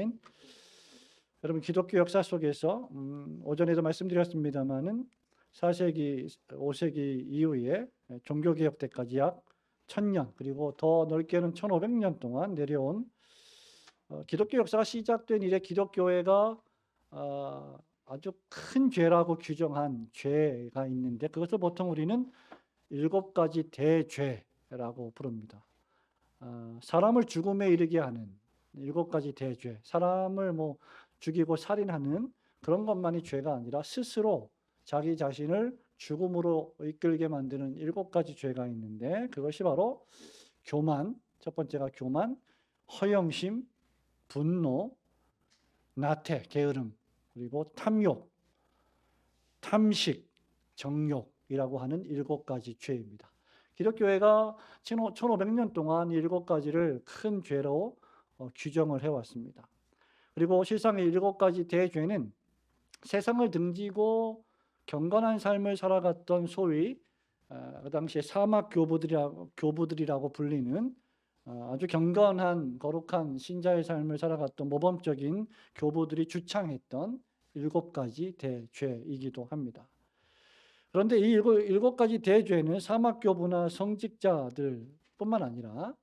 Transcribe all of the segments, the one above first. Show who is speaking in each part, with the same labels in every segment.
Speaker 1: 교회인, 여러분 기독교 역사 속에서 오전에도 말씀드렸습니다마는 4세기, 5세기 이후에 종교개혁 때까지 약 1000년, 그리고 더 넓게는 1500년 동안 내려온 기독교 역사가 시작된 이래 기독교회가 아주 큰 죄라고 규정한 죄가 있는데, 그것을 보통 우리는 7가지 대죄라고 부릅니다. 사람을 죽음에 이르게 하는 7가지 대죄, 사람을 죽이고 살인하는 그런 것만이 죄가 아니라 스스로 자기 자신을 죽음으로 이끌게 만드는 7가지 죄가 있는데, 그것이 바로 교만, 첫 번째가 교만, 허영심, 분노, 나태, 게으름, 그리고 탐욕, 탐식, 정욕이라고 하는 7가지 죄입니다. 기독교회가 1500년 동안 7가지를 큰 죄로 규정을 해왔습니다. 그리고 실상의 7가지 대죄는 세상을 등지고 경건한 삶을 살아갔던 소위 그 당시에 사막 교부들이라고 불리는 아주 경건한 거룩한 신자의 삶을 살아갔던 모범적인 교부들이 주창했던 7가지 대죄이기도 합니다. 그런데 이 7가지 대죄는 사막 교부나 성직자들 뿐만 아니라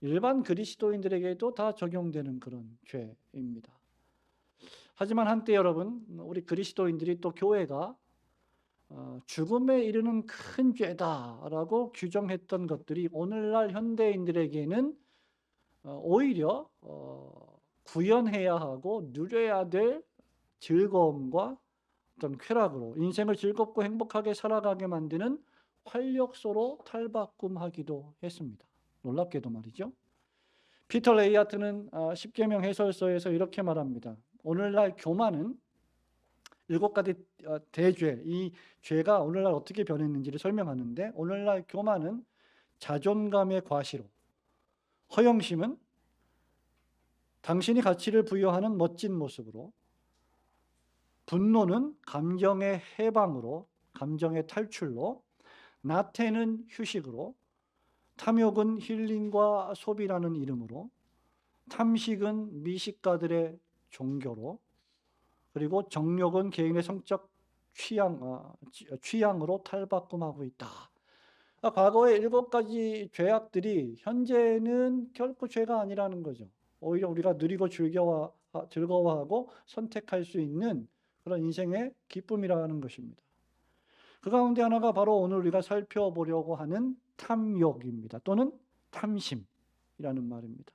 Speaker 1: 일반 그리스도인들에게도 다 적용되는 그런 죄입니다. 하지만 한때 여러분, 우리 그리스도인들이 또 교회가 죽음에 이르는 큰 죄다라고 규정했던 것들이 오늘날 현대인들에게는 오히려 구현해야 하고 누려야 될 즐거움과 어떤 쾌락으로 인생을 즐겁고 행복하게 살아가게 만드는 활력소로 탈바꿈하기도 했습니다. 놀랍게도 말이죠. 피터 레이아트는 십계명 해설서에서 이렇게 말합니다. 오늘날 교만은 7가지 대죄, 이 죄가 오늘날 어떻게 변했는지를 설명하는데, 오늘날 교만은 자존감의 과시로, 허영심은 당신이 가치를 부여하는 멋진 모습으로, 분노는 감정의 해방으로, 감정의 탈출로, 나태는 휴식으로, 탐욕은 힐링과 소비라는 이름으로, 탐식은 미식가들의 종교로, 그리고 정욕은 개인의 성적 취향으로 탈바꿈하고 있다. 과거의 7가지 죄악들이 현재는 결코 죄가 아니라는 거죠. 오히려 우리가 누리고 즐거워하고 선택할 수 있는 그런 인생의 기쁨이라는 것입니다. 그 가운데 하나가 바로 오늘 우리가 살펴보려고 하는 탐욕입니다. 또는 탐심이라는 말입니다.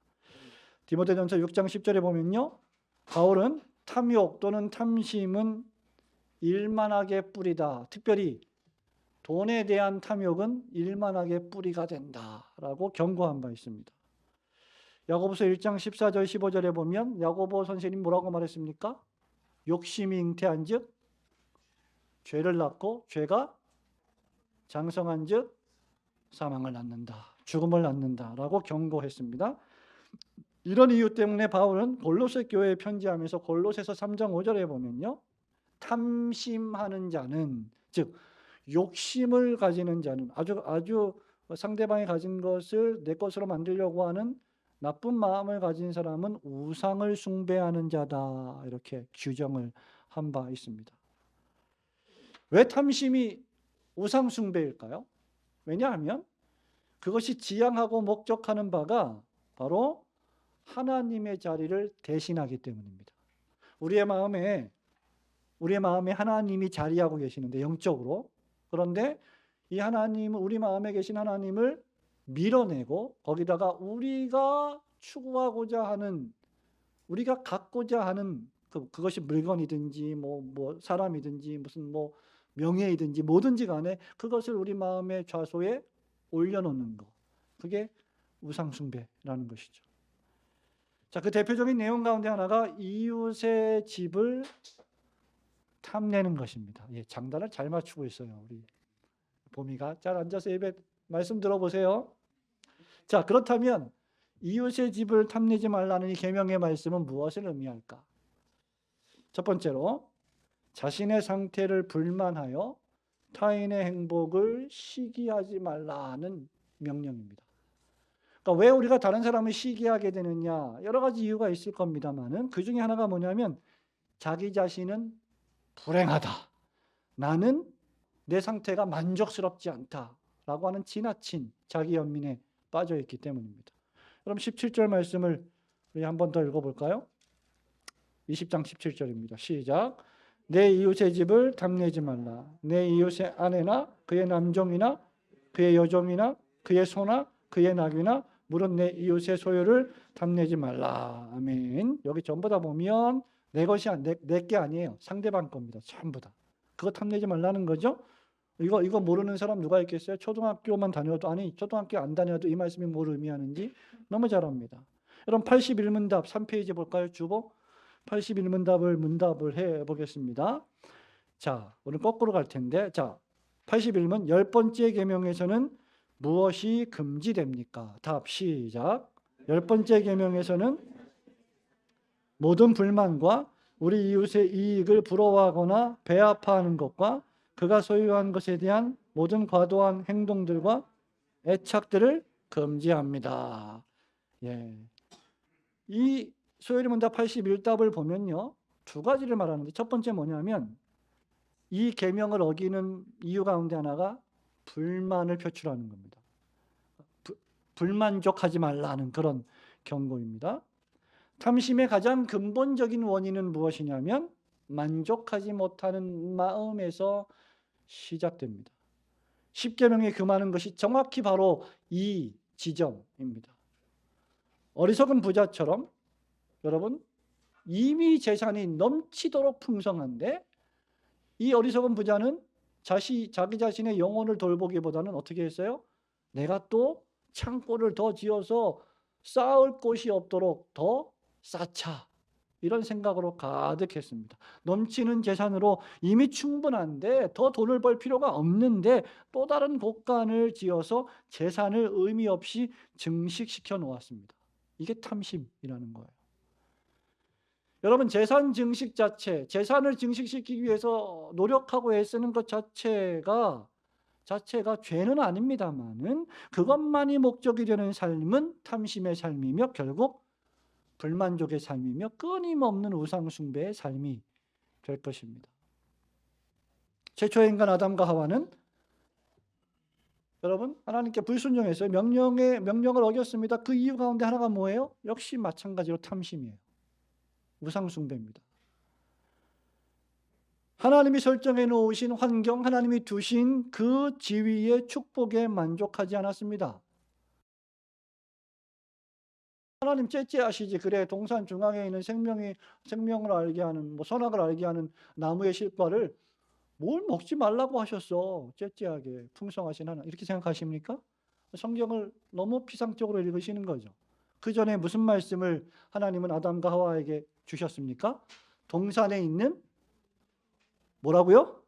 Speaker 1: 디모데전서 6장 10절에 보면요, 바울은 탐욕 또는 탐심은 일만하게 뿌리다, 특별히 돈에 대한 탐욕은 일만하게 뿌리가 된다라고 경고한 바 있습니다. 야고보서 1장 14절 15절에 보면 야고보 선생님 뭐라고 말했습니까? 욕심이 잉태한 즉 죄를 낳고 죄가 장성한 즉 사망을 낳는다, 죽음을 낳는다라고 경고했습니다. 이런 이유 때문에 바울은 골로새 교회에 편지하면서 골로새서 3장 5절에 보면요, 탐심하는 자는, 즉 욕심을 가지는 자는, 아주 상대방이 가진 것을 내 것으로 만들려고 하는 나쁜 마음을 가진 사람은 우상을 숭배하는 자다, 이렇게 규정을 한 바 있습니다. 왜 탐심이 우상 숭배일까요? 왜냐하면 그것이 지향하고 목적하는 바가 바로 하나님의 자리를 대신하기 때문입니다. 우리의 마음에 하나님이 자리하고 계시는데, 영적으로. 그런데 이 하나님은, 우리 마음에 계신 하나님을 밀어내고 거기다가 우리가 추구하고자 하는, 우리가 갖고자 하는 그것이 물건이든지 사람이든지 무슨 명예이든지 뭐든지 간에 그것을 우리 마음의 좌소에 올려놓는 거, 그게 우상숭배라는 것이죠. 자, 그 대표적인 내용 가운데 하나가 이웃의 집을 탐내는 것입니다. 장단을 잘 맞추고 있어요, 우리 보미가. 잘 앉아서 예배 말씀 들어보세요. 자, 그렇다면 이웃의 집을 탐내지 말라는 이 계명의 말씀은 무엇을 의미할까? 첫 번째로, 자신의 상태를 불만하여 타인의 행복을 시기하지 말라는 명령입니다. 그러니까 왜 우리가 다른 사람을 시기하게 되느냐, 여러 가지 이유가 있을 겁니다만은 그 중에 하나가 뭐냐면 자기 자신은 불행하다, 나는 내 상태가 만족스럽지 않다라고 하는 지나친 자기 연민에 빠져 있기 때문입니다. 그럼 17절 말씀을 우리 한 번 더 읽어볼까요? 20장 17절입니다. 시작. 내 이웃의 집을 탐내지 말라. 내 이웃의 아내나 그의 남종이나 그의 여종이나 그의 소나 그의 나귀나 물은 내 이웃의 소유를 탐내지 말라. 아멘. 여기 전부 다 보면 내 것이 내 게 아니에요. 상대방 겁니다. 전부 다. 그거 탐내지 말라는 거죠. 이거 모르는 사람 누가 있겠어요? 초등학교만 다녀도, 아니 초등학교 안 다녀도 이 말씀이 뭘 의미하는지 너무 잘 압니다. 여러분 81문답 3페이지 볼까요? 주보 81문답을 문답을 해 보겠습니다. 자, 오늘 거꾸로 갈 텐데, 자, 81문 10번째 계명에서는 무엇이 금지됩니까? 답 시작. 10번째 계명에서는 모든 불만과 우리 이웃의 이익을 부러워하거나 배아파하는 것과 그가 소유한 것에 대한 모든 과도한 행동들과 애착들을 금지합니다. 예. 이 소요리 문답 81답을 보면요, 두 가지를 말하는데, 첫 번째 뭐냐면 이 계명을 어기는 이유 가운데 하나가 불만을 표출하는 겁니다. 불만족하지 말라는 그런 경고입니다. 탐심의 가장 근본적인 원인은 무엇이냐면 만족하지 못하는 마음에서 시작됩니다. 10계명에 금하는 것이 정확히 바로 이 지점입니다. 어리석은 부자처럼 여러분 이미 재산이 넘치도록 풍성한데 이 어리석은 부자는 자기 자신의 영혼을 돌보기보다는 어떻게 했어요? 내가 또 창고를 더 지어서 쌓을 곳이 없도록 더 쌓자, 이런 생각으로 가득했습니다. 넘치는 재산으로 이미 충분한데 더 돈을 벌 필요가 없는데 또 다른 곳간을 지어서 재산을 의미 없이 증식시켜 놓았습니다. 이게 탐심이라는 거예요. 여러분 재산 증식 자체, 재산을 증식시키기 위해서 노력하고 애쓰는 것 자체가 죄는 아닙니다만은 그것만이 목적이 되는 삶은 탐심의 삶이며 결국 불만족의 삶이며 끊임없는 우상숭배의 삶이 될 것입니다. 최초의 인간 아담과 하와는 여러분 하나님께 불순종했어요. 명령을 어겼습니다. 그 이유 가운데 하나가 뭐예요? 역시 마찬가지로 탐심이에요. 우상숭배입니다. 하나님이 설정해 놓으신 환경, 하나님이 두신 그 지위의 축복에 만족하지 않았습니다. 하나님 째째하시지. 그래, 동산 중앙에 있는 생명을 알게 하는, 선악을 알게 하는 나무의 실과를 뭘 먹지 말라고 하셨어. 째째하게 풍성하신 하나님. 이렇게 생각하십니까? 성경을 너무 피상적으로 읽으시는 거죠. 그 전에 무슨 말씀을 하나님은 아담과 하와에게 주셨습니까? 동산에 있는 뭐라고요?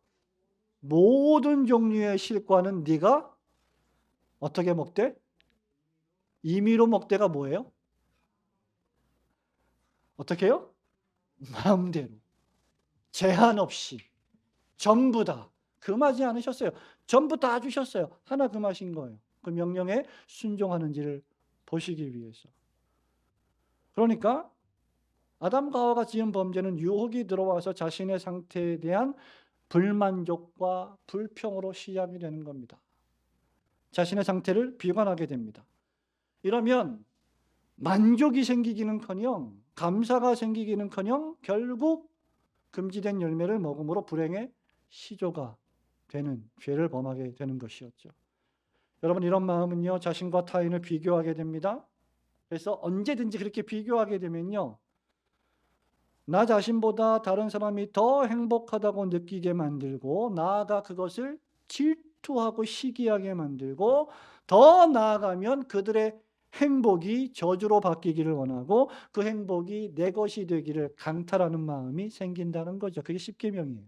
Speaker 1: 모든 종류의 실과는 네가 어떻게 먹되? 임의로 먹되가 뭐예요? 어떻게 해요? 마음대로. 제한 없이. 전부 다. 금하지 않으셨어요. 전부 다 주셨어요. 하나 금하신 거예요. 그 명령에 순종하는지를 보시기 위해서. 그러니까 아담과 하와가 지은 범죄는 유혹이 들어와서 자신의 상태에 대한 불만족과 불평으로 시작이 되는 겁니다. 자신의 상태를 비관하게 됩니다. 이러면 만족이 생기기는커녕 감사가 생기기는커녕 결국 금지된 열매를 먹음으로 불행의 시조가 되는 죄를 범하게 되는 것이었죠. 여러분 이런 마음은요 자신과 타인을 비교하게 됩니다. 그래서 언제든지 그렇게 비교하게 되면요 나 자신보다 다른 사람이 더 행복하다고 느끼게 만들고 나아가 그것을 질투하고 시기하게 만들고 더 나아가면 그들의 행복이 저주로 바뀌기를 원하고 그 행복이 내 것이 되기를 강탈하는 마음이 생긴다는 거죠. 그게 십계명이에요.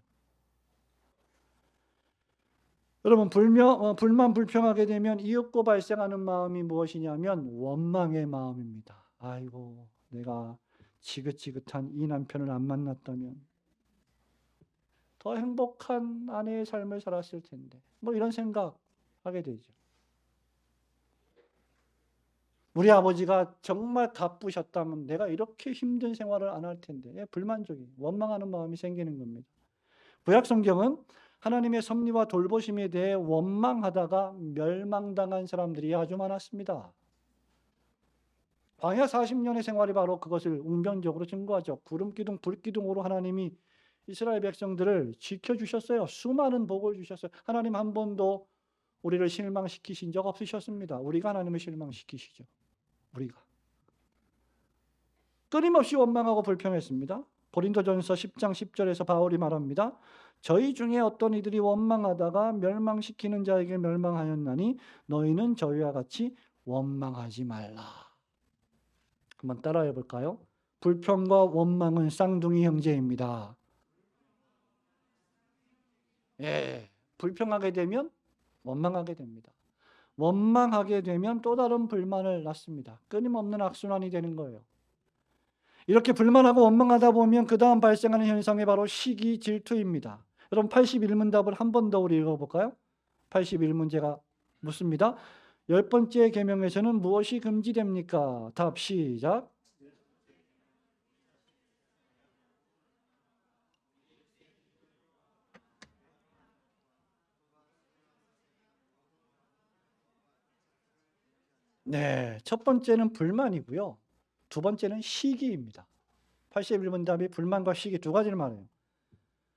Speaker 1: 여러분 불만 불평하게 되면 이윽고 발생하는 마음이 무엇이냐면 원망의 마음입니다. 아이고 내가 지긋지긋한 이 남편을 안 만났다면 더 행복한 아내의 삶을 살았을 텐데 이런 생각하게 되죠. 우리 아버지가 정말 바쁘셨다면 내가 이렇게 힘든 생활을 안 할 텐데. 예, 불만족이, 원망하는 마음이 생기는 겁니다. 구약 성경은 하나님의 섭리와 돌보심에 대해 원망하다가 멸망당한 사람들이 아주 많았습니다. 광야 40년의 생활이 바로 그것을 웅변적으로 증거하죠. 구름기둥, 불기둥으로 하나님이 이스라엘 백성들을 지켜주셨어요. 수많은 복을 주셨어요. 하나님 한 번도 우리를 실망시키신 적 없으셨습니다. 우리가 하나님을 실망시키시죠. 우리가. 끊임없이 원망하고 불평했습니다. 고린도전서 10장 10절에서 바울이 말합니다. 저희 중에 어떤 이들이 원망하다가 멸망시키는 자에게 멸망하였나니 너희는 저희와 같이 원망하지 말라. 한번 따라해 볼까요? 불평과 원망은 쌍둥이 형제입니다. 예, 불평하게 되면 원망하게 됩니다. 원망하게 되면 또 다른 불만을 낳습니다. 끊임없는 악순환이 되는 거예요. 이렇게 불만하고 원망하다 보면 그 다음 발생하는 현상이 바로 시기, 질투입니다. 여러분 81문답을 한 번 더 우리 읽어볼까요? 81문제가 묻습니다. 10번째 계명에서는 무엇이 금지됩니까? 답 시작. 네, 첫 번째는 불만이고요. 두 번째는 시기입니다. 81문답이 불만과 시기 두 가지를 말해요.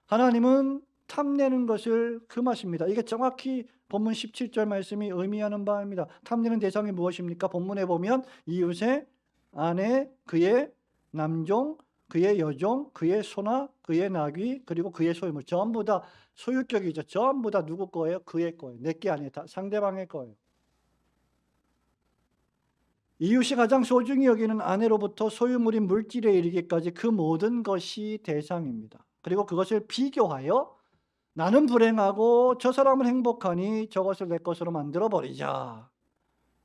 Speaker 1: 하나님은 탐내는 것을 금하십니다. 이게 정확히 본문 17절 말씀이 의미하는 바입니다. 탐내는 대상이 무엇입니까? 본문에 보면 이웃의 아내, 그의 남종, 그의 여종, 그의 소나, 그의 나귀, 그리고 그의 소유물. 전부 다 소유격이죠. 전부 다 누구 거예요? 그의 거예요. 내 게 아니에요. 다 상대방의 거예요. 이웃이 가장 소중히 여기는 아내로부터 소유물인 물질에 이르기까지 그 모든 것이 대상입니다. 그리고 그것을 비교하여 나는 불행하고 저 사람은 행복하니 저것을 내 것으로 만들어 버리자.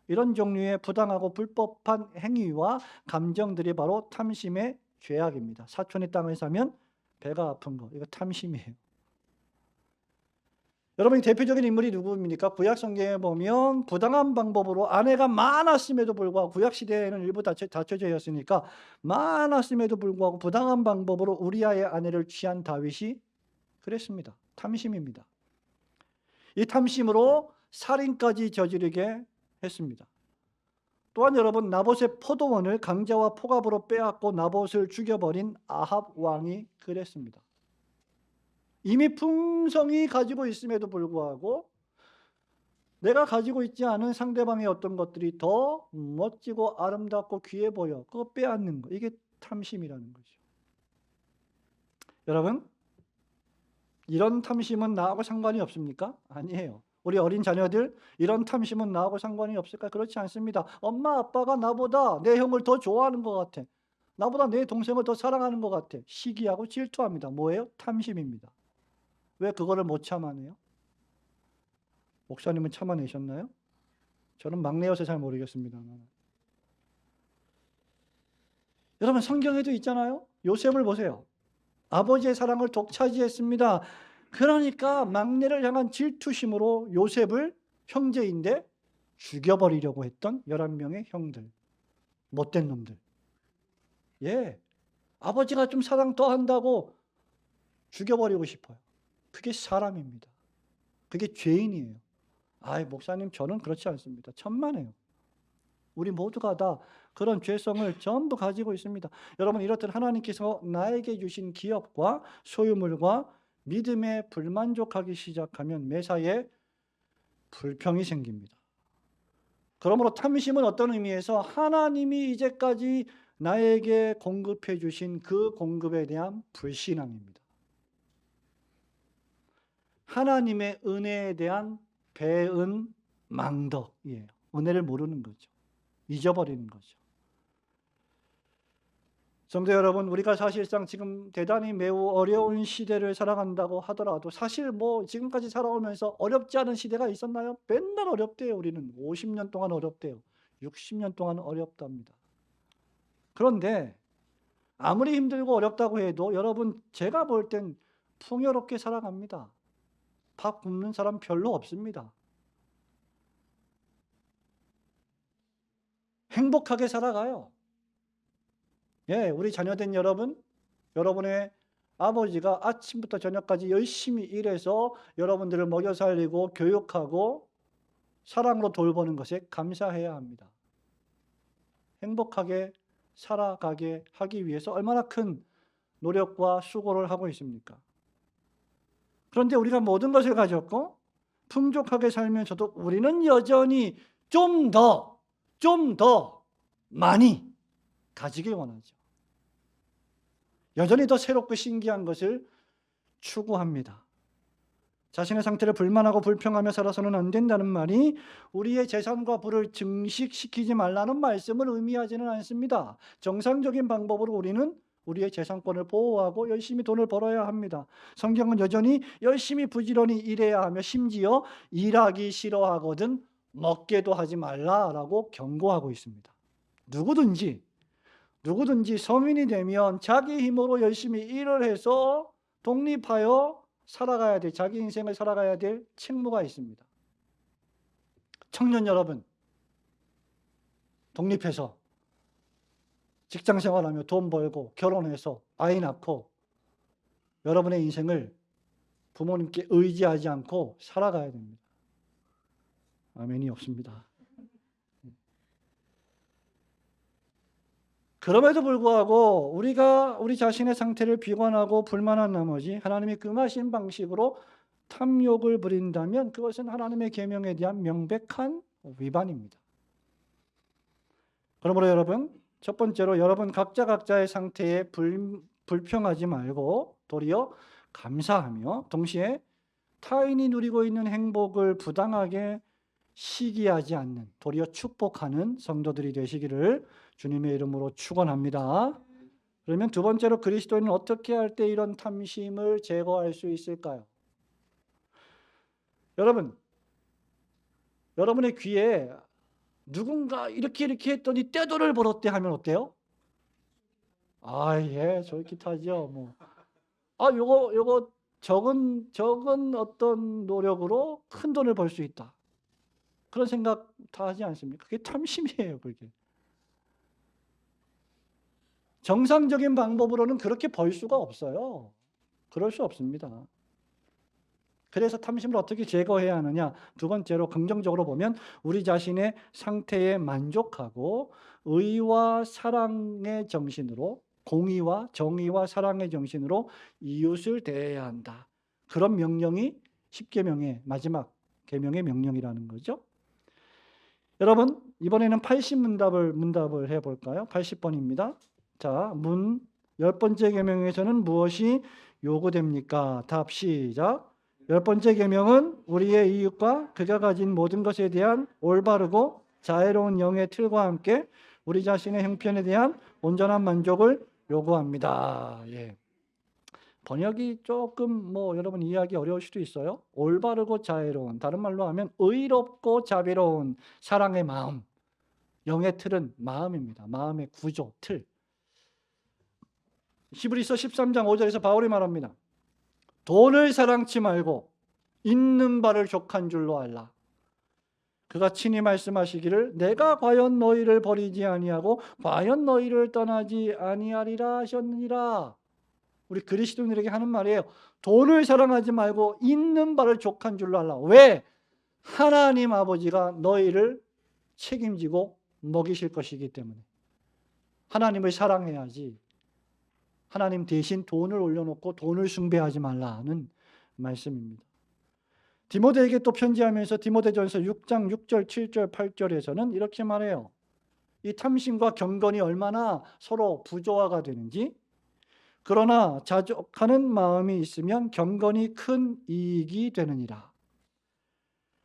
Speaker 1: 이런 종류의 부당하고 불법한 행위와 감정들이 바로 탐심의 죄악입니다. 사촌의 땅을 사면 배가 아픈 거, 이거 탐심이에요. 여러분, 대표적인 인물이 누구입니까? 구약 성경에 보면 부당한 방법으로 아내가 많았음에도 불구하고, 구약 시대에는 일부 다처제 였으니까 많았음에도 불구하고 부당한 방법으로 우리아의 아내를 취한 다윗이 그랬습니다. 탐심입니다. 이 탐심으로 살인까지 저지르게 했습니다. 또한 여러분, 나봇의 포도원을 강자와 포갑으로 빼앗고 나봇을 죽여버린 아합 왕이 그랬습니다. 이미 풍성히 가지고 있음에도 불구하고 내가 가지고 있지 않은 상대방의 어떤 것들이 더 멋지고 아름답고 귀해 보여. 그거 빼앗는 거. 이게 탐심이라는 거죠. 여러분, 이런 탐심은 나하고 상관이 없습니까? 아니에요. 우리 어린 자녀들, 이런 탐심은 나하고 상관이 없을까? 그렇지 않습니다. 엄마 아빠가 나보다 내 형을 더 좋아하는 것 같아. 나보다 내 동생을 더 사랑하는 것 같아. 시기하고 질투합니다. 뭐예요? 탐심입니다. 왜 그거를 못 참아내요? 목사님은 참아내셨나요? 저는 막내여서 잘 모르겠습니다만. 여러분, 성경에도 있잖아요. 요셉을 보세요. 아버지의 사랑을 독차지했습니다. 그러니까 막내를 향한 질투심으로 요셉을, 형제인데 죽여버리려고 했던 11명의 형들, 못된 놈들. 예, 아버지가 좀 사랑 더 한다고 죽여버리고 싶어요. 그게 사람입니다. 그게 죄인이에요. 아이, 목사님, 저는 그렇지 않습니다. 천만에요. 우리 모두가 다 그런 죄성을 전부 가지고 있습니다. 여러분, 이렇듯 하나님께서 나에게 주신 기업과 소유물과 믿음에 불만족하기 시작하면 매사에 불평이 생깁니다. 그러므로 탐심은 어떤 의미에서 하나님이 이제까지 나에게 공급해 주신 그 공급에 대한 불신앙입니다. 하나님의 은혜에 대한 배은 망덕이에요. 은혜를 모르는 거죠. 잊어버리는 거죠. 성도 여러분, 우리가 사실상 지금 대단히 매우 어려운 시대를 살아간다고 하더라도 사실 뭐 지금까지 살아오면서 어렵지 않은 시대가 있었나요? 맨날 어렵대요. 우리는 50년 동안 어렵대요. 60년 동안 어렵답니다. 그런데 아무리 힘들고 어렵다고 해도 여러분, 제가 볼 땐 풍요롭게 살아갑니다. 밥 굶는 사람 별로 없습니다. 행복하게 살아가요. 예, 우리 자녀된 여러분, 여러분의 아버지가 아침부터 저녁까지 열심히 일해서 여러분들을 먹여 살리고 교육하고 사랑으로 돌보는 것에 감사해야 합니다. 행복하게 살아가게 하기 위해서 얼마나 큰 노력과 수고를 하고 있습니까? 그런데 우리가 모든 것을 가졌고 풍족하게 살면서도 우리는 여전히 좀 더 많이 가지길 원하죠. 여전히 더 새롭고 신기한 것을 추구합니다. 자신의 상태를 불만하고 불평하며 살아서는 안 된다는 말이 우리의 재산과 부를 증식시키지 말라는 말씀을 의미하지는 않습니다. 정상적인 방법으로 우리는 우리의 재산권을 보호하고 열심히 돈을 벌어야 합니다. 성경은 여전히 열심히 부지런히 일해야 하며 심지어 일하기 싫어하거든 먹게도 하지 말라라고 경고하고 있습니다. 누구든지 성인이 되면 자기 힘으로 열심히 일을 해서 독립하여 살아가야 될, 자기 인생을 살아가야 될 책무가 있습니다. 청년 여러분, 독립해서 직장 생활하며 돈 벌고 결혼해서 아이 낳고 여러분의 인생을 부모님께 의지하지 않고 살아가야 됩니다. 아멘이 없습니다. 그럼에도 불구하고 우리가 우리 자신의 상태를 비관하고 불만한 나머지 하나님이 금하신 방식으로 탐욕을 부린다면 그것은 하나님의 계명에 대한 명백한 위반입니다. 그러므로 여러분, 첫 번째로 여러분 각자의 상태에 불평하지 말고 도리어 감사하며 동시에 타인이 누리고 있는 행복을 부당하게 시기하지 않는 도리어 축복하는 성도들이 되시기를 주님의 이름으로 축원합니다. 그러면 두 번째로 그리스도인은 어떻게 할 때 이런 탐심을 제거할 수 있을까요? 여러분의 귀에 누군가 이렇게 했더니 떼돈을 벌었대 하면 어때요? 예, 솔깃하죠. 요거 적은 어떤 노력으로 큰 돈을 벌 수 있다. 그런 생각 다 하지 않습니까? 그게 탐심이에요, 그게. 정상적인 방법으로는 그렇게 벌 수가 없어요. 그럴 수 없습니다. 그래서 탐심을 어떻게 제거해야 하느냐? 두 번째로 긍정적으로 보면 우리 자신의 상태에 만족하고 의와 사랑의 정신으로, 공의와 정의와 사랑의 정신으로 이웃을 대해야 한다. 그런 명령이 10계명의 마지막 계명의 명령이라는 거죠. 여러분, 이번에는 80문답을 해볼까요? 80번입니다. 자, 10번째 계명에서는 무엇이 요구됩니까? 답 시작. 10번째 계명은 우리의 이웃과 그가 가진 모든 것에 대한 올바르고 자애로운 영의 틀과 함께 우리 자신의 형편에 대한 온전한 만족을 요구합니다. 예. 번역이 조금 여러분 이해하기 어려울 수도 있어요. 올바르고 자애로운, 다른 말로 하면 의롭고 자비로운 사랑의 마음. 영의 틀은 마음입니다. 마음의 구조, 틀. 히브리서 13장 5절에서 바울이 말합니다. 돈을 사랑치 말고 있는 바를 족한 줄로 알라. 그가 친히 말씀하시기를 내가 과연 너희를 버리지 아니하고 과연 너희를 떠나지 아니하리라 하셨느니라. 우리 그리스도인들에게 하는 말이에요. 돈을 사랑하지 말고 있는 바를 족한 줄로 알라. 왜? 하나님 아버지가 너희를 책임지고 먹이실 것이기 때문에. 하나님을 사랑해야지. 하나님 대신 돈을 올려놓고 돈을 숭배하지 말라는 말씀입니다. 디모데에게 또 편지하면서 디모데전서 6장 6절, 7절, 8절에서는 이렇게 말해요. 이 탐심과 경건이 얼마나 서로 부조화가 되는지, 그러나 자족하는 마음이 있으면 경건이 큰 이익이 되느니라.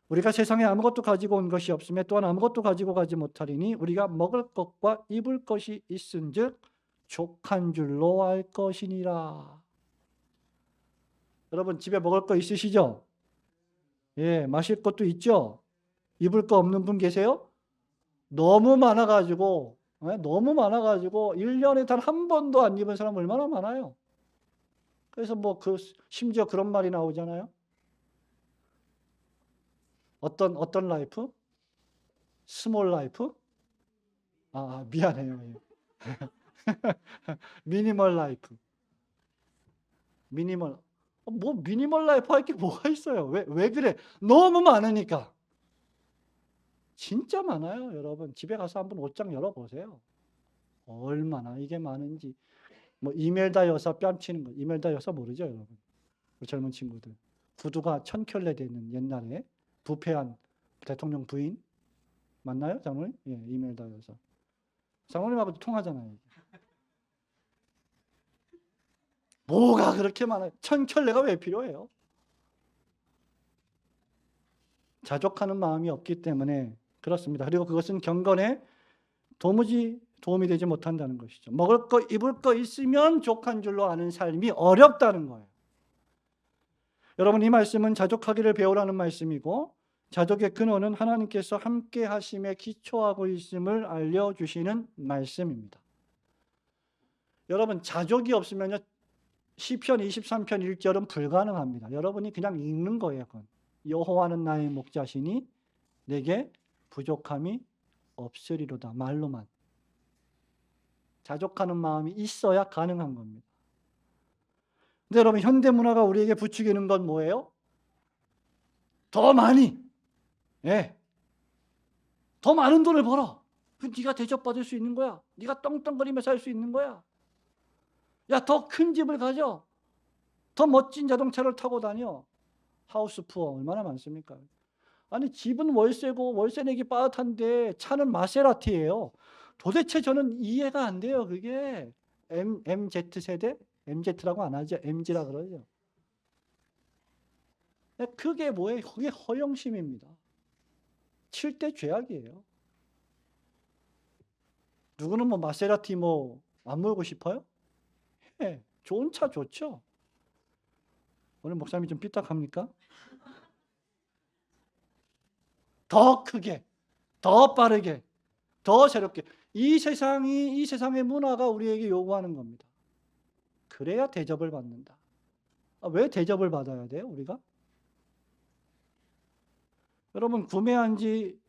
Speaker 1: 우리가 세상에 아무것도 가지고 온 것이 없으며 또한 아무것도 가지고 가지 못하리니 우리가 먹을 것과 입을 것이 있은즉 족한 줄로 알 것이니라. 여러분 집에 먹을 거 있으시죠? 예, 마실 것도 있죠? 입을 거 없는 분 계세요? 너무 많아가지고 1년에 단 한 번도 안 입은 사람 얼마나 많아요. 그래서 심지어 그런 말이 나오잖아요. 어떤 라이프? 스몰 라이프? 미안해요. 예. 미니멀 라이프. 미니멀. 뭐 미니멀 라이프 할 게 뭐가 있어요? 왜 그래? 너무 많으니까. 진짜 많아요, 여러분. 집에 가서 한번 옷장 열어보세요. 얼마나 이게 많은지. 뭐 이멜다 여사 뺨치는 거. 이멜다 여사 모르죠, 여러분? 우리 젊은 친구들. 구두가 1000켤레 되는 옛날에 부패한 대통령 부인 맞나요, 장로님? 예, 이멜다 여사. 장로님하고도 통하잖아요. 뭐가 그렇게 많아요? 1000켤레가 왜 필요해요? 자족하는 마음이 없기 때문에 그렇습니다. 그리고 그것은 경건에 도무지 도움이 되지 못한다는 것이죠. 먹을 거 입을 거 있으면 족한 줄로 아는 삶이 어렵다는 거예요. 여러분, 이 말씀은 자족하기를 배우라는 말씀이고 자족의 근원은 하나님께서 함께 하심에 기초하고 있음을 알려주시는 말씀입니다. 여러분, 자족이 없으면요 시편 23편 1절은 불가능합니다. 여러분이 그냥 읽는 거예요. 그건. 여호와는 나의 목자시니 내게 부족함이 없으리로다. 말로만. 자족하는 마음이 있어야 가능한 겁니다. 근데 여러분, 현대문화가 우리에게 부추기는 건 뭐예요? 더 많이. 예. 더 많은 돈을 벌어. 네가 대접받을 수 있는 거야. 네가 떵떵거리며 살 수 있는 거야. 야, 더 큰 집을 가져. 더 멋진 자동차를 타고 다녀. 하우스 푸어 얼마나 많습니까? 아니, 집은 월세고 월세 내기 빠듯한데 차는 마세라티예요. 도대체 저는 이해가 안 돼요. 그게 MZ 세대? MZ라고 안 하죠. MZ라 그러죠. 그게 뭐예요? 그게 허영심입니다. 7대 죄악이에요. 누구는 뭐 마세라티 뭐 안 몰고 싶어요? 예, 좋은 차 좋죠. 오늘 목사님이 좀 삐딱합니까? 더 크게, 더 빠르게, 더 새롭게. 이 세상의 문화가 우리에게 요구하는 겁니다. 그래야 대접을 받는다. 왜 대접을 받아야 돼요, 우리가? 여러분, 구매한 지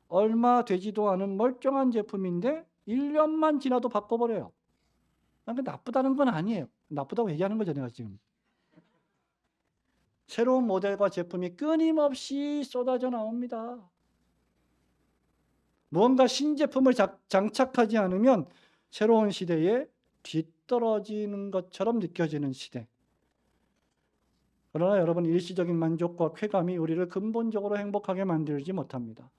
Speaker 1: 얼마 되지도 않은 멀쩡한 제품인데 1년만 지나도 바꿔버려요. 그게 나쁘다는 건 아니에요. 나쁘다고 얘기하는 거죠, 내가 지금. 새로운 모델과 제품이 끊임없이 쏟아져 나옵니다. 무언가 신제품을 장착하지 않으면 새로운 시대에 뒤떨어지는 것처럼 느껴지는 시대. 그러나 여러분, 일시적인 만족과 쾌감이 우리를 근본적으로 행복하게 만들지 못합니다.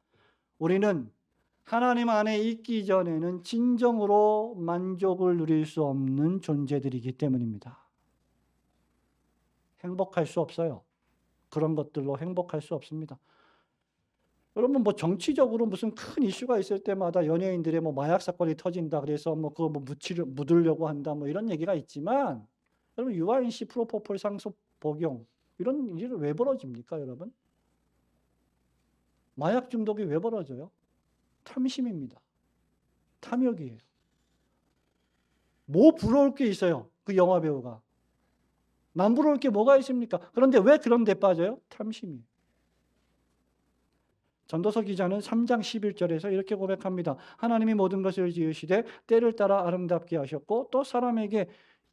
Speaker 1: 우리는 하나님 안에 있기 전에는 진정으로 만족을 누릴 수 없는 존재들이기 때문입니다. 행복할 수 없어요. 그런 것들로 행복할 수 없습니다. 여러분, 뭐 정치적으로 무슨 큰 이슈가 있을 때마다 연예인들의 뭐 마약 사건이 터진다 그래서 뭐 그거 뭐 묻으려고 한다 뭐 이런 얘기가 있지만, 여러분, 유아인씨 프로포폴 상속 복용 이런 일이 왜 벌어집니까, 여러분? 마약 중독이 왜 벌어져요? 탐심입니다. 탐욕이에요. 뭐 부러울 게 있어요, 그 영화 배우가? 남 부러울 게 뭐가 있습니까? 그런데 왜 그런 데 빠져요? 탐심이에요. 전도서 기자는 3장 11절에서 이렇게 고백합니다. 하나님이 모든 것을 지으시되 때를 따라 아름답게 하셨고 또 사람에게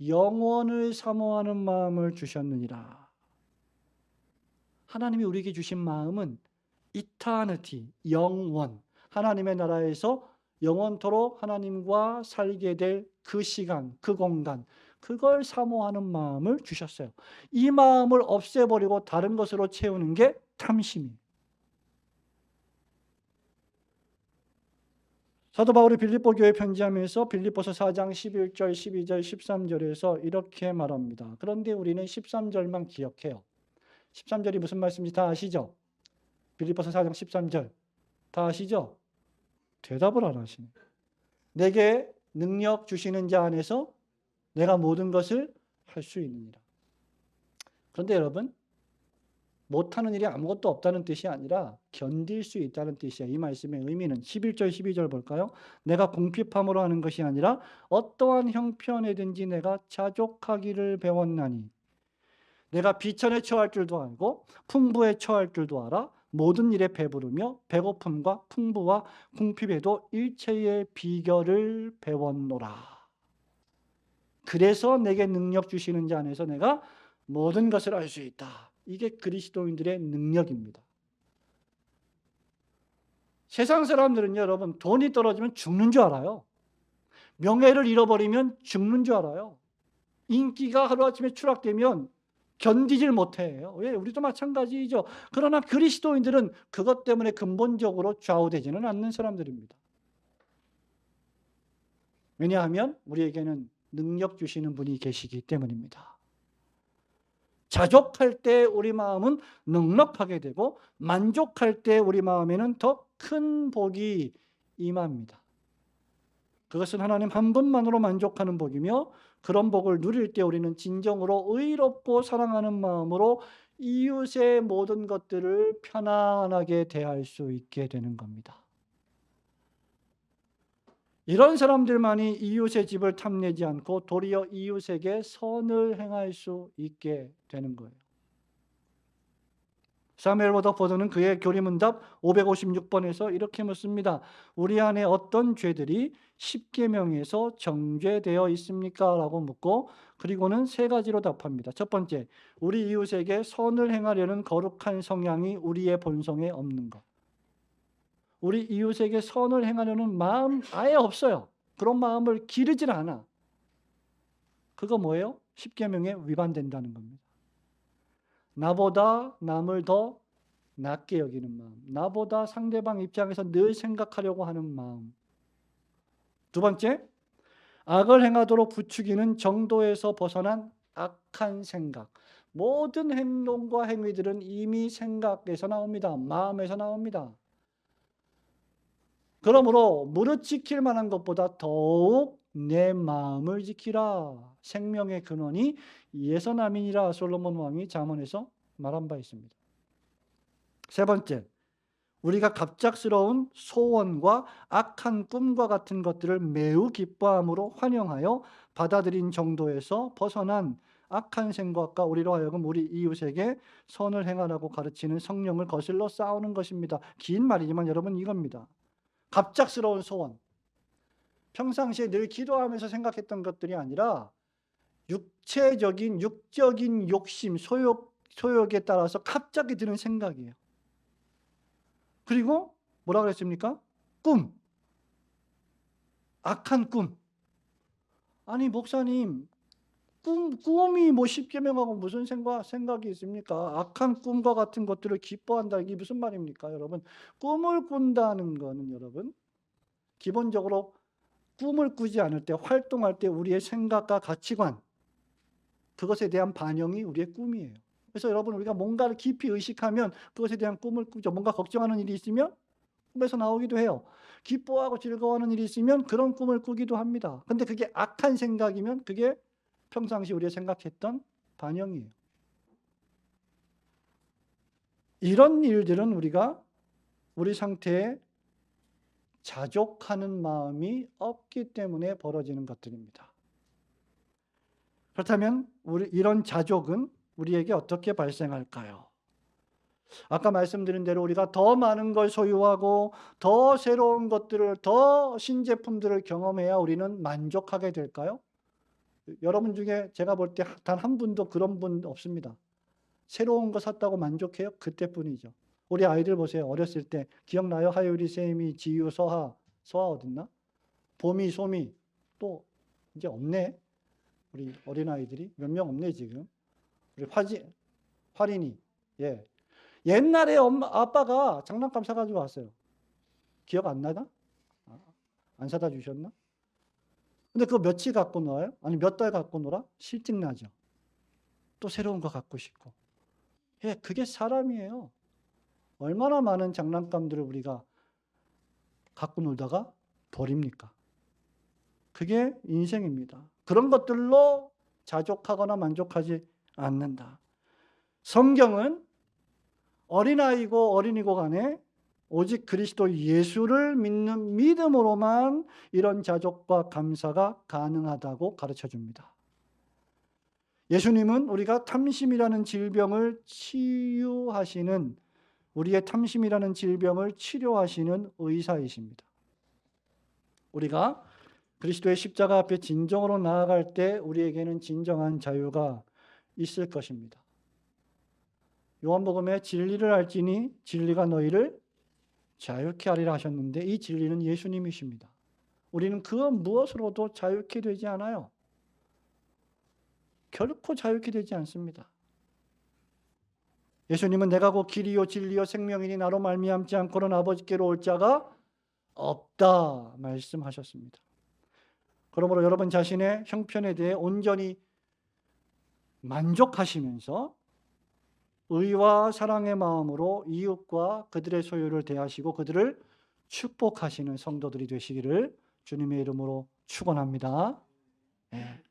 Speaker 1: 영원을 사모하는 마음을 주셨느니라. 하나님이 우리에게 주신 마음은 이터니티, 영원, 하나님의 나라에서 영원토록 하나님과 살게 될 그 시간, 그 공간, 그걸 사모하는 마음을 주셨어요. 이 마음을 없애버리고 다른 것으로 채우는 게 탐심이에요. 사도 바울이 빌립보 교회 편지하면서 빌립보서 4장 11절, 12절, 13절에서 이렇게 말합니다. 그런데 우리는 13절만 기억해요. 13절이 무슨 말씀인지 다 아시죠? 빌립보서 4장 13절 다 아시죠? 대답을 안 하시네. 내게 능력 주시는 자 안에서 내가 모든 것을 할 수 있느니라. 그런데 여러분, 못하는 일이 아무것도 없다는 뜻이 아니라 견딜 수 있다는 뜻이에요. 이 말씀의 의미는 11절 12절 볼까요? 내가 궁핍함으로 하는 것이 아니라 어떠한 형편에든지 내가 자족하기를 배웠나니 내가 비천에 처할 줄도 알고 풍부에 처할 줄도 알아 모든 일에 배부르며 배고픔과 풍부와 궁핍에도 일체의 비결을 배웠노라. 그래서 내게 능력 주시는 자 안에서 내가 모든 것을 알 수 있다. 이게 그리스도인들의 능력입니다. 세상 사람들은요, 여러분, 돈이 떨어지면 죽는 줄 알아요. 명예를 잃어버리면 죽는 줄 알아요. 인기가 하루아침에 추락되면 견디질 못해요. 왜? 우리도 마찬가지죠. 그러나 그리스도인들은 그것 때문에 근본적으로 좌우되지는 않는 사람들입니다. 왜냐하면 우리에게는 능력 주시는 분이 계시기 때문입니다. 자족할 때 우리 마음은 넉넉하게 되고 만족할 때 우리 마음에는 더 큰 복이 임합니다. 그것은 하나님 한 분만으로 만족하는 복이며 그런 복을 누릴 때 우리는 진정으로 의롭고 사랑하는 마음으로 이웃의 모든 것들을 편안하게 대할 수 있게 되는 겁니다. 이런 사람들만이 이웃의 집을 탐내지 않고 도리어 이웃에게 선을 행할 수 있게 되는 거예요. 사무엘 워더포드는 그의 교리문답 556번에서 이렇게 묻습니다. 우리 안에 어떤 죄들이 십계명에서 정죄되어 있습니까? 라고 묻고 그리고는 세 가지로 답합니다. 첫 번째, 우리 이웃에게 선을 행하려는 거룩한 성향이 우리의 본성에 없는 것. 우리 이웃에게 선을 행하려는 마음 아예 없어요. 그런 마음을 기르질 않아. 그거 뭐예요? 십계명에 위반된다는 겁니다. 나보다 남을 더 낮게 여기는 마음, 나보다 상대방 입장에서 늘 생각하려고 하는 마음. 두 번째, 악을 행하도록 부추기는 정도에서 벗어난 악한 생각. 모든 행동과 행위들은 이미 생각에서 나옵니다. 마음에서 나옵니다. 그러므로 무릇 지킬 만한 것보다 더욱 내 마음을 지키라. 생명의 근원이 이에서 남이니라. 솔로몬 왕이 잠언에서 말한 바 있습니다. 세 번째, 우리가 갑작스러운 소원과 악한 꿈과 같은 것들을 매우 기뻐함으로 환영하여 받아들인 정도에서 벗어난 악한 생각과 우리로 하여금 우리 이웃에게 선을 행하라고 가르치는 성령을 거슬러 싸우는 것입니다. 긴 말이지만 여러분 이겁니다. 갑작스러운 소원. 평상시에 늘 기도하면서 생각했던 것들이 아니라 육체적인, 육적인 욕심, 소욕에 따라서 갑자기 드는 생각이에요. 그리고 뭐라 그랬습니까? 꿈. 악한 꿈. 아니 목사님, 꿈이 뭐 십계명하고 무슨 생각이 있습니까? 악한 꿈과 같은 것들을 기뻐한다. 이게 무슨 말입니까, 여러분? 꿈을 꾼다는 거는 여러분, 기본적으로 꿈을 꾸지 않을 때, 활동할 때 우리의 생각과 가치관, 그것에 대한 반영이 우리의 꿈이에요. 그래서 여러분, 우리가 뭔가를 깊이 의식하면 그것에 대한 꿈을 꾸죠. 뭔가 걱정하는 일이 있으면 꿈에서 나오기도 해요. 기뻐하고 즐거워하는 일이 있으면 그런 꿈을 꾸기도 합니다. 근데 그게 악한 생각이면 그게 평상시 우리가 생각했던 반영이에요. 이런 일들은 우리가 우리 상태에 자족하는 마음이 없기 때문에 벌어지는 것들입니다. 그렇다면 이런 자족은 우리에게 어떻게 발생할까요? 아까 말씀드린 대로 우리가 더 많은 걸 소유하고 더 새로운 것들을, 더 신제품들을 경험해야 우리는 만족하게 될까요? 여러분 중에 제가 볼 때 단 한 분도 그런 분 없습니다. 새로운 거 샀다고 만족해요? 그때뿐이죠. 우리 아이들 보세요. 어렸을 때 기억나요? 하율이, 세미, 지유, 서하 어딨나? 봄이, 소미. 또 이제 없네. 우리 어린아이들이 몇 명 없네 지금. 우리 화린이. 예. 옛날에 아빠가 장난감 사가지고 왔어요. 기억 안 나나? 안 사다 주셨나? 근데 그거 며칠 갖고 놀아요? 아니 몇 달 갖고 놀아? 실증나죠. 또 새로운 거 갖고 싶고. 예, 그게 사람이에요. 얼마나 많은 장난감들을 우리가 갖고 놀다가 버립니까? 그게 인생입니다. 그런 것들로 자족하거나 만족하지 않는다. 성경은 어린아이고 어린이고 간에 오직 그리스도 예수를 믿는 믿음으로만 이런 자족과 감사가 가능하다고 가르쳐줍니다. 예수님은 우리가 탐심이라는 질병을 치유하시는 우리의 탐심이라는 질병을 치료하시는 의사이십니다. 우리가 그리스도의 십자가 앞에 진정으로 나아갈 때 우리에게는 진정한 자유가 있을 것입니다. 요한복음에 진리를 알지니 진리가 너희를 자유케 하리라 하셨는데 이 진리는 예수님이십니다. 우리는 그 무엇으로도 자유케 되지 않아요. 결코 자유케 되지 않습니다. 예수님은 내가 곧 길이요 진리요 생명이니 나로 말미암지 않고는 아버지께로 올 자가 없다 말씀하셨습니다. 그러므로 여러분 자신의 형편에 대해 온전히 만족하시면서 의와 사랑의 마음으로 이웃과 그들의 소유를 대하시고 그들을 축복하시는 성도들이 되시기를 주님의 이름으로 축원합니다.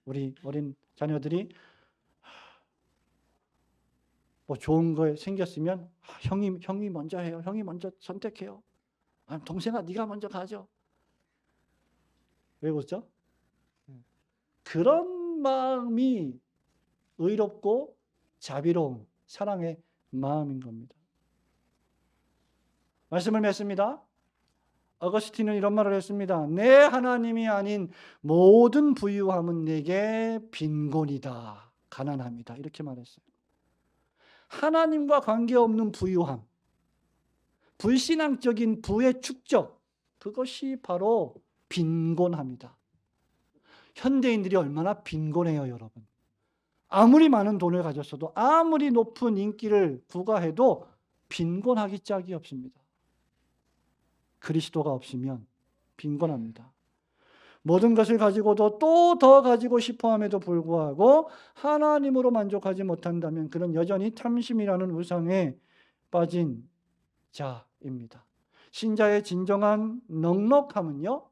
Speaker 1: 우리 어린 자녀들이 뭐 좋은 거 생겼으면 형이 먼저 해요. 형이 먼저 선택해요. 동생아 네가 먼저 가죠. 왜 그렇죠? 그런 마음이 의롭고 자비로운 사랑의 마음인 겁니다. 말씀을 맺습니다. 어거스틴은 이런 말을 했습니다. 내 하나님이 아닌 모든 부유함은 내게 빈곤이다. 가난함이다. 이렇게 말했어요. 하나님과 관계없는 부유함, 불신앙적인 부의 축적, 그것이 바로 빈곤함이다. 현대인들이 얼마나 빈곤해요, 여러분. 아무리 많은 돈을 가졌어도 아무리 높은 인기를 부과해도 빈곤하기 짝이 없습니다. 그리스도가 없으면 빈곤합니다. 모든 것을 가지고도 또 더 가지고 싶어함에도 불구하고 하나님으로 만족하지 못한다면 그는 여전히 탐심이라는 우상에 빠진 자입니다. 신자의 진정한 넉넉함은요,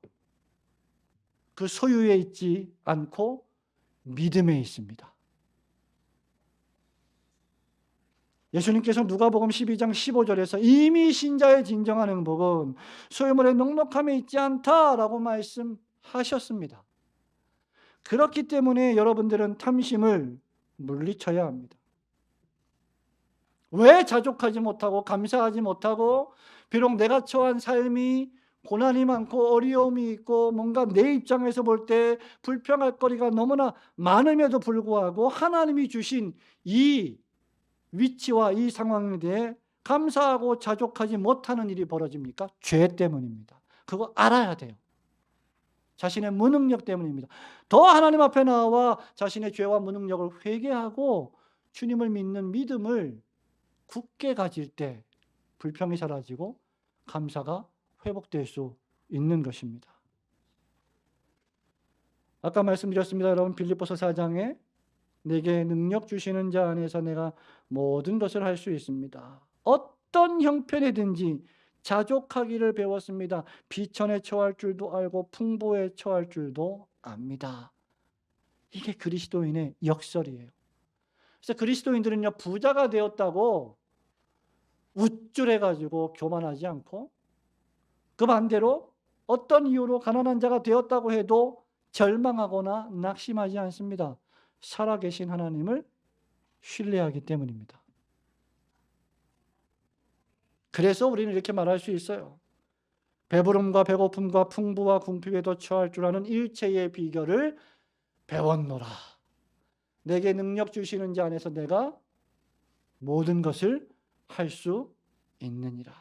Speaker 1: 그 소유에 있지 않고 믿음에 있습니다. 예수님께서 누가복음 12장 15절에서 이미 신자의 진정한 행복은 소유물의 넉넉함에 있지 않다라고 말씀하셨습니다. 그렇기 때문에 여러분들은 탐심을 물리쳐야 합니다. 왜 자족하지 못하고 감사하지 못하고 비록 내가 처한 삶이 고난이 많고 어려움이 있고 뭔가 내 입장에서 볼 때 불평할 거리가 너무나 많음에도 불구하고 하나님이 주신 이 위치와 이 상황에 대해 감사하고 자족하지 못하는 일이 벌어집니까? 죄 때문입니다. 그거 알아야 돼요. 자신의 무능력 때문입니다. 더 하나님 앞에 나와 자신의 죄와 무능력을 회개하고 주님을 믿는 믿음을 굳게 가질 때 불평이 사라지고 감사가 회복될 수 있는 것입니다. 아까 말씀드렸습니다. 여러분 빌립보서 4장에 내게 능력 주시는 자 안에서 내가 모든 것을 할 수 있습니다. 어떤 형편이든지 자족하기를 배웠습니다. 비천에 처할 줄도 알고 풍부에 처할 줄도 압니다. 이게 그리스도인의 역설이에요. 그래서 그리스도인들은요, 부자가 되었다고 우쭐해가지고 교만하지 않고 그 반대로 어떤 이유로 가난한 자가 되었다고 해도 절망하거나 낙심하지 않습니다. 살아계신 하나님을 신뢰하기 때문입니다. 그래서 우리는 이렇게 말할 수 있어요. 배부름과 배고픔과 풍부와 궁핍에도 처할 줄 아는 일체의 비결을 배웠노라. 내게 능력 주시는 자 안에서 내가 모든 것을 할 수 있느니라.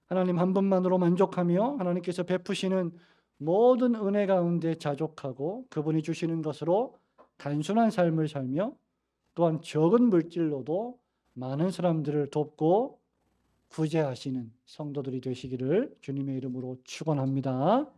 Speaker 1: 하나님 한 분만으로 만족하며 하나님께서 베푸시는 모든 은혜 가운데 자족하고 그분이 주시는 것으로 단순한 삶을 살며 또한 적은 물질로도 많은 사람들을 돕고 구제하시는 성도들이 되시기를 주님의 이름으로 축원합니다.